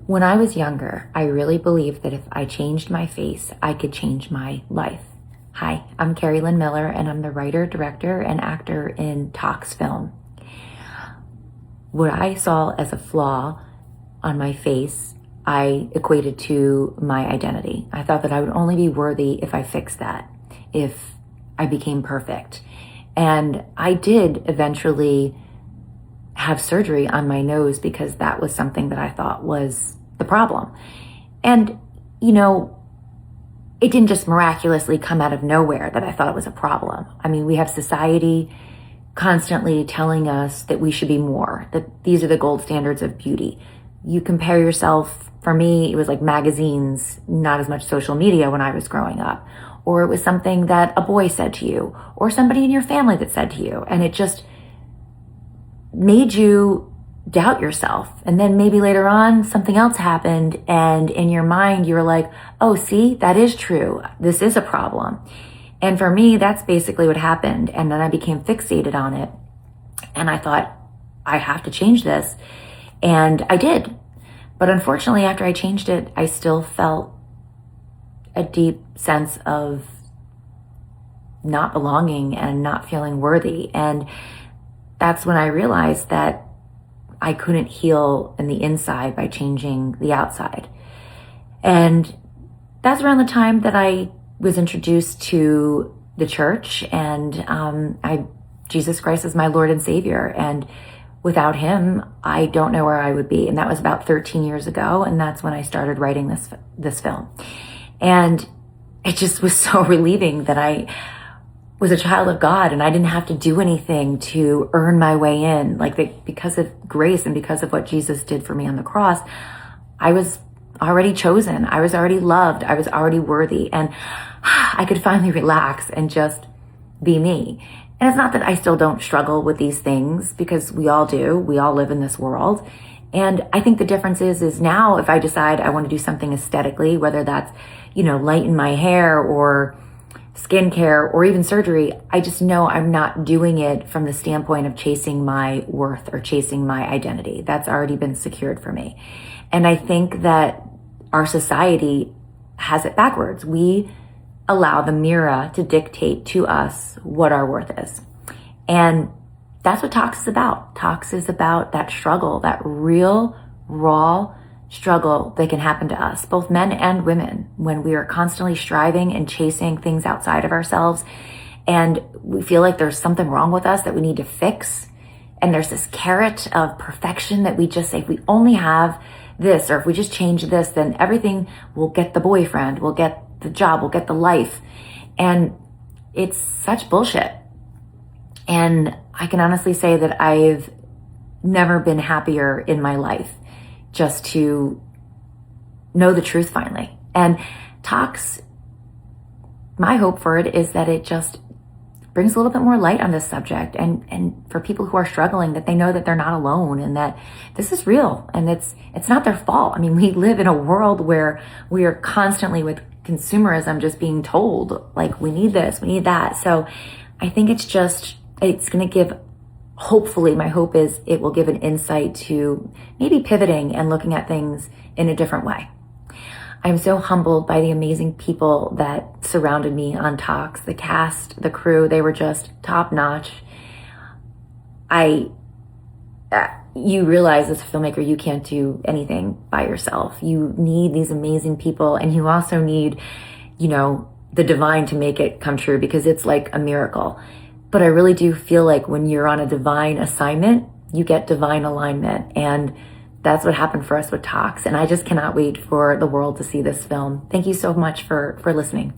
When I was younger, I really believed that if I changed my face, I could change my life. Hi, I'm Kerri Lynn Miller, and I'm the writer, director, and actor in TOX film. What I saw as a flaw on my face, I equated to my identity. I thought that I would only be worthy if I fixed that, if I became perfect. And I did eventually have surgery on my nose because that was something that I thought was the problem. And, it didn't just miraculously come out of nowhere that I thought it was a problem. I mean, we have society constantly telling us that we should be more, that these are the gold standards of beauty. You compare yourself, for me, it was like magazines, not as much social media when I was growing up. Or it was something that a boy said to you, or somebody in your family that said to you. And it just made you doubt yourself. And then maybe later on, something else happened. And in your mind, you were like, oh, see, that is true. This is a problem. And for me, that's basically what happened. And then I became fixated on it. And I thought, I have to change this. And I did. But unfortunately, after I changed it, I still felt a deep sense of not belonging and not feeling worthy. And that's when I realized that I couldn't heal in the inside by changing the outside. And that's around the time that I was introduced to the church, and Jesus Christ is my Lord and Savior. And without him, I don't know where I would be. And that was about 13 years ago. And that's when I started writing this film. And it just was so relieving that I was a child of God and I didn't have to do anything to earn my way in. Because of grace and because of what Jesus did for me on the cross, I was already chosen. I was already loved. I was already worthy. And I could finally relax and just be me. And it's not that I still don't struggle with these things, because we all do. We all live in this world. And I think the difference is now if I decide I want to do something aesthetically, whether that's, lighten my hair or skincare or even surgery, I just know I'm not doing it from the standpoint of chasing my worth or chasing my identity. That's already been secured for me. And I think that our society has it backwards. We allow the mirror to dictate to us what our worth is. And that's what TOX is about. TOX is about that struggle, that real, raw struggle that can happen to us, both men and women, when we are constantly striving and chasing things outside of ourselves. And we feel like there's something wrong with us that we need to fix. And there's this carrot of perfection that we just say, if we only have this, or if we just change this, then everything will get the boyfriend, we'll get the job, we'll get the life. And it's such bullshit. And I can honestly say that I've never been happier in my life just to know the truth finally. And TOX, my hope for it is that it just brings a little bit more light on this subject, and for people who are struggling, that they know that they're not alone and that this is real and it's not their fault. I mean, we live in a world where we are constantly with consumerism just being told, like, we need this, we need that. So I think it's going to give, hopefully, my hope is it will give an insight to maybe pivoting and looking at things in a different way. I'm so humbled by the amazing people that surrounded me on TOX, the cast, the crew. They were just top notch. You realize as a filmmaker, you can't do anything by yourself. You need these amazing people, and you also need, the divine to make it come true, because it's like a miracle. But I really do feel like when you're on a divine assignment, you get divine alignment. And that's what happened for us with TOX. And I just cannot wait for the world to see this film. Thank you so much for listening.